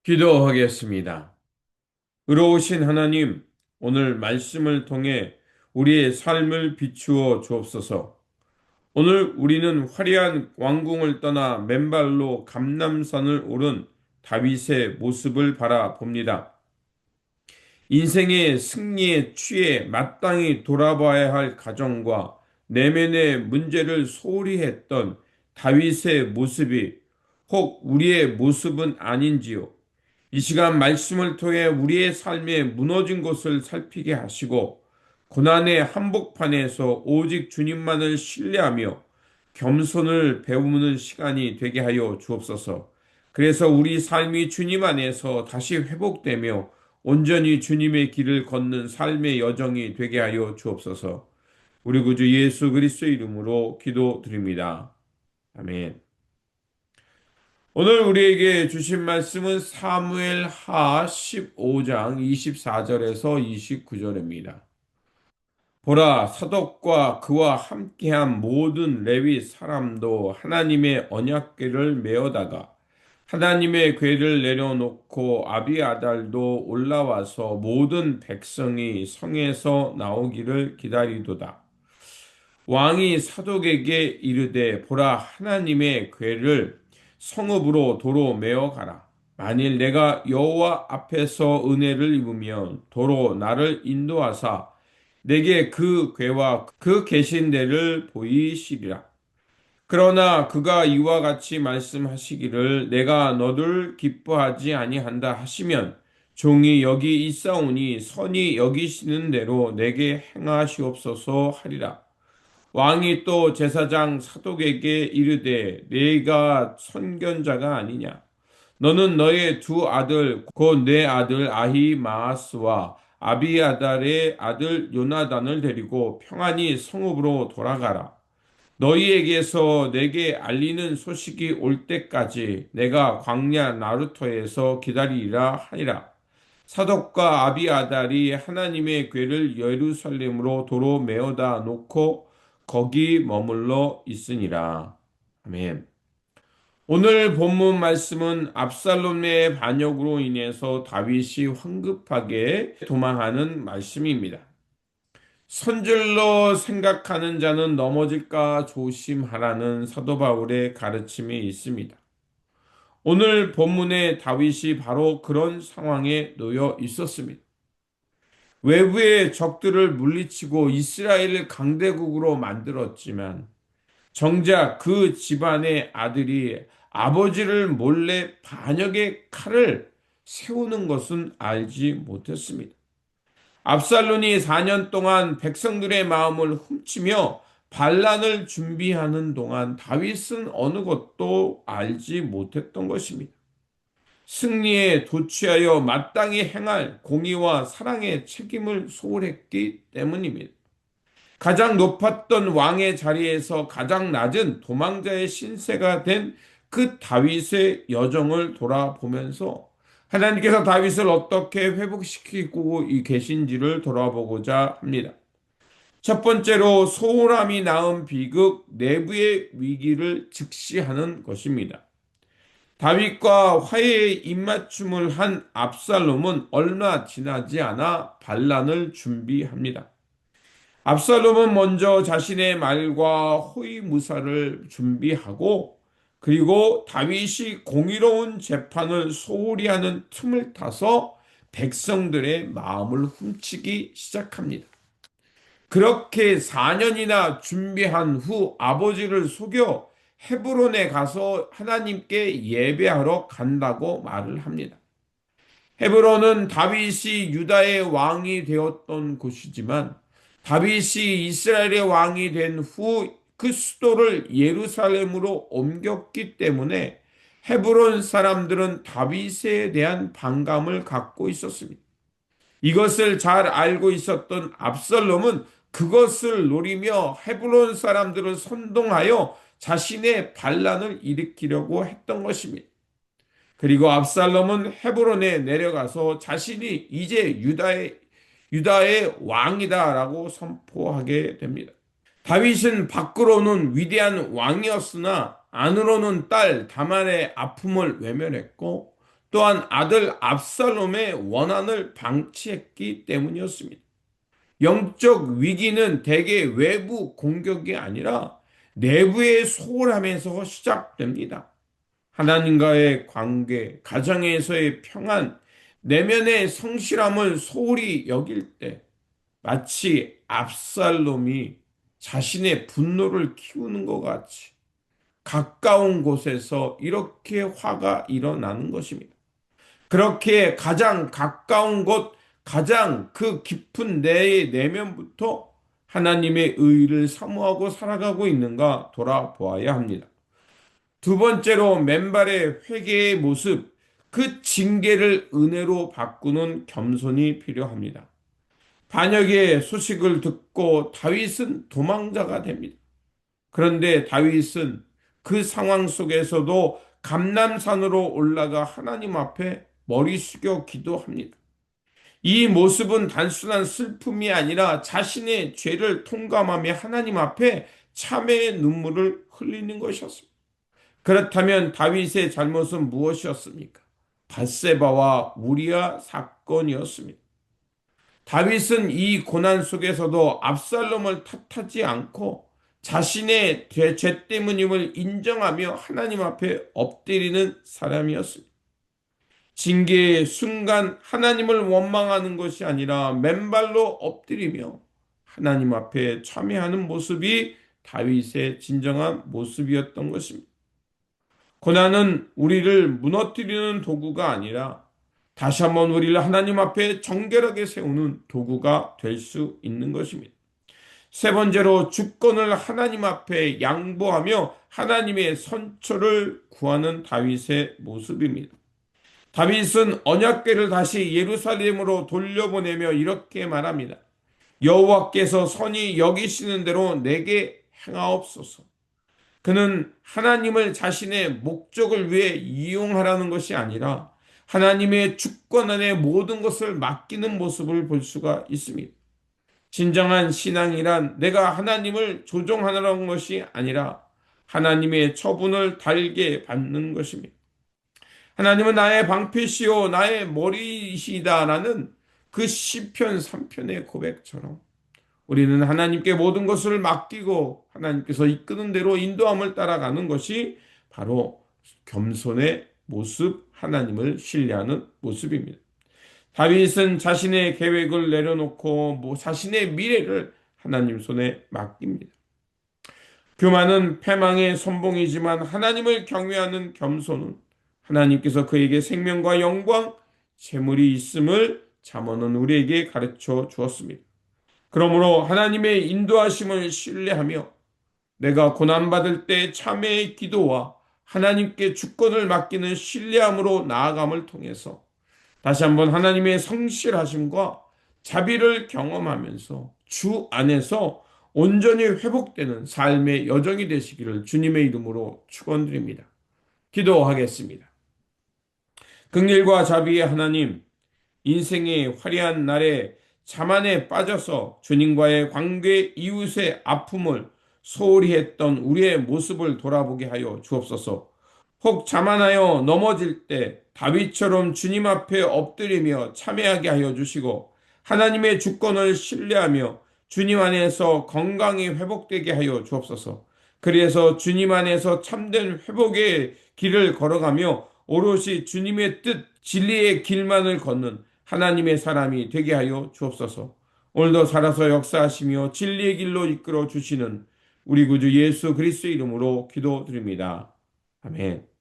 기도하겠습니다. 의로우신 하나님, 오늘 말씀을 통해 우리의 삶을 비추어 주옵소서. 오늘 우리는 화려한 왕궁을 떠나 맨발로 감람산을 오른 다윗의 모습을 바라봅니다. 인생의 승리에 취해 마땅히 돌아봐야 할 가정과 내면의 문제를 소홀히 했던 다윗의 모습이 혹 우리의 모습은 아닌지요? 이 시간 말씀을 통해 우리의 삶에 무너진 곳을 살피게 하시고 고난의 한복판에서 오직 주님만을 신뢰하며 겸손을 배우는 시간이 되게 하여 주옵소서. 그래서 우리 삶이 주님 안에서 다시 회복되며 온전히 주님의 길을 걷는 삶의 여정이 되게 하여 주옵소서. 우리 구주 예수 그리스도의 이름으로 기도드립니다. 아멘. 오늘 우리에게 주신 말씀은 사무엘 하 15장 24절에서 29절입니다. 보라, 사독과 그와 함께한 모든 레위 사람도 하나님의 언약궤를 메어다가 하나님의 궤를 내려놓고 아비아달도 올라와서 모든 백성이 성에서 나오기를 기다리도다. 왕이 사독에게 이르되 보라 하나님의 궤를 성읍으로 도로 메어 가라. 만일 내가 여호와 앞에서 은혜를 입으면 도로 나를 인도하사 내게 그 궤와 그 계신 데를 보이시리라. 그러나 그가 이와 같이 말씀하시기를 내가 너를 기뻐하지 아니한다 하시면 종이 여기 있사오니 선이 여기시는 대로 내게 행하시옵소서 하리라. 왕이 또 제사장 사독에게 이르되 네가 선견자가 아니냐. 너는 너의 두 아들 곧 내 아들 아히마아스와 아비아달의 아들 요나단을 데리고 평안히 성읍으로 돌아가라. 너희에게서 내게 알리는 소식이 올 때까지 내가 광야 나루터에서 기다리리라 하니라. 사독과 아비아달이 하나님의 궤를 예루살렘으로 도로 메어다 놓고 거기 머물러 있으니라. 아멘. 오늘 본문 말씀은 압살롬의 반역으로 인해서 다윗이 황급하게 도망하는 말씀입니다. 선질러 생각하는 자는 넘어질까 조심하라는 사도 바울의 가르침이 있습니다. 오늘 본문의 다윗이 바로 그런 상황에 놓여 있었습니다. 외부의 적들을 물리치고 이스라엘을 강대국으로 만들었지만 정작 그 집안의 아들이 아버지를 몰래 반역의 칼을 세우는 것은 알지 못했습니다. 압살론이 4년 동안 백성들의 마음을 훔치며 반란을 준비하는 동안 다윗은 어느 것도 알지 못했던 것입니다. 승리에 도취하여 마땅히 행할 공의와 사랑의 책임을 소홀했기 때문입니다. 가장 높았던 왕의 자리에서 가장 낮은 도망자의 신세가 된 그 다윗의 여정을 돌아보면서 하나님께서 다윗을 어떻게 회복시키고 계신지를 돌아보고자 합니다. 첫 번째로 소홀함이 낳은 비극, 내부의 위기를 직시하는 것입니다. 다윗과 화해의 입맞춤을 한 압살롬은 얼마 지나지 않아 반란을 준비합니다. 압살롬은 먼저 자신의 말과 호위무사를 준비하고 그리고 다윗이 공의로운 재판을 소홀히 하는 틈을 타서 백성들의 마음을 훔치기 시작합니다. 그렇게 4년이나 준비한 후 아버지를 속여 헤브론에 가서 하나님께 예배하러 간다고 말을 합니다. 헤브론은 다윗이 유다의 왕이 되었던 곳이지만 다윗이 이스라엘의 왕이 된 후 그 수도를 예루살렘으로 옮겼기 때문에 헤브론 사람들은 다윗에 대한 반감을 갖고 있었습니다. 이것을 잘 알고 있었던 압살롬은 그것을 노리며 헤브론 사람들을 선동하여 자신의 반란을 일으키려고 했던 것입니다. 그리고 압살롬은 헤브론에 내려가서 자신이 이제 유다의 왕이다라고 선포하게 됩니다. 다윗은 밖으로는 위대한 왕이었으나 안으로는 딸 다말의 아픔을 외면했고 또한 아들 압살롬의 원한을 방치했기 때문이었습니다. 영적 위기는 대개 외부 공격이 아니라 내부의 소홀함에서 시작됩니다. 하나님과의 관계, 가정에서의 평안, 내면의 성실함을 소홀히 여길 때 마치 압살롬이 자신의 분노를 키우는 것 같이 가까운 곳에서 이렇게 화가 일어나는 것입니다. 그렇게 가장 가까운 곳, 가장 그 깊은 내 내면부터 하나님의 의를 사모하고 살아가고 있는가 돌아보아야 합니다. 두 번째로 맨발의 회개의 모습, 그 징계를 은혜로 바꾸는 겸손이 필요합니다. 반역의 소식을 듣고 다윗은 도망자가 됩니다. 그런데 다윗은 그 상황 속에서도 감람산으로 올라가 하나님 앞에 머리 숙여 기도합니다. 이 모습은 단순한 슬픔이 아니라 자신의 죄를 통감하며 하나님 앞에 참회의 눈물을 흘리는 것이었습니다. 그렇다면 다윗의 잘못은 무엇이었습니까? 밧세바와 우리아 사건이었습니다. 다윗은 이 고난 속에서도 압살롬을 탓하지 않고 자신의 죄 때문임을 인정하며 하나님 앞에 엎드리는 사람이었습니다. 징계의 순간 하나님을 원망하는 것이 아니라 맨발로 엎드리며 하나님 앞에 참회하는 모습이 다윗의 진정한 모습이었던 것입니다. 고난은 우리를 무너뜨리는 도구가 아니라 다시 한번 우리를 하나님 앞에 정결하게 세우는 도구가 될 수 있는 것입니다. 세 번째로 주권을 하나님 앞에 양보하며 하나님의 선처를 구하는 다윗의 모습입니다. 다윗은 언약궤를 다시 예루살렘으로 돌려보내며 이렇게 말합니다. 여호와께서 선히 여기시는 대로 내게 행하옵소서. 그는 하나님을 자신의 목적을 위해 이용하라는 것이 아니라 하나님의 주권 안에 모든 것을 맡기는 모습을 볼 수가 있습니다. 진정한 신앙이란 내가 하나님을 조종하는 것이 아니라 하나님의 처분을 달게 받는 것입니다. 하나님은 나의 방패시요 나의 머리이시다라는 그 시편 3편의 고백처럼 우리는 하나님께 모든 것을 맡기고 하나님께서 이끄는 대로 인도함을 따라가는 것이 바로 겸손의 모습, 하나님을 신뢰하는 모습입니다. 다윗은 자신의 계획을 내려놓고 자신의 미래를 하나님 손에 맡깁니다. 교만은 패망의 선봉이지만 하나님을 경외하는 겸손은 하나님께서 그에게 생명과 영광, 재물이 있음을 잠언은 우리에게 가르쳐 주었습니다. 그러므로 하나님의 인도하심을 신뢰하며 내가 고난받을 때 참회의 기도와 하나님께 주권을 맡기는 신뢰함으로 나아감을 통해서 다시 한번 하나님의 성실하심과 자비를 경험하면서 주 안에서 온전히 회복되는 삶의 여정이 되시기를 주님의 이름으로 축원드립니다. 기도하겠습니다. 긍휼과 자비의 하나님, 인생의 화려한 날에 자만에 빠져서 주님과의 관계 이웃의 아픔을 소홀히 했던 우리의 모습을 돌아보게 하여 주옵소서. 혹 자만하여 넘어질 때 다윗처럼 주님 앞에 엎드리며 참회하게 하여 주시고 하나님의 주권을 신뢰하며 주님 안에서 건강이 회복되게 하여 주옵소서. 그래서 주님 안에서 참된 회복의 길을 걸어가며 오롯이 주님의 뜻, 진리의 길만을 걷는 하나님의 사람이 되게 하여 주옵소서. 오늘도 살아서 역사하시며 진리의 길로 이끌어 주시는 우리 구주 예수 그리스도의 이름으로 기도드립니다. 아멘.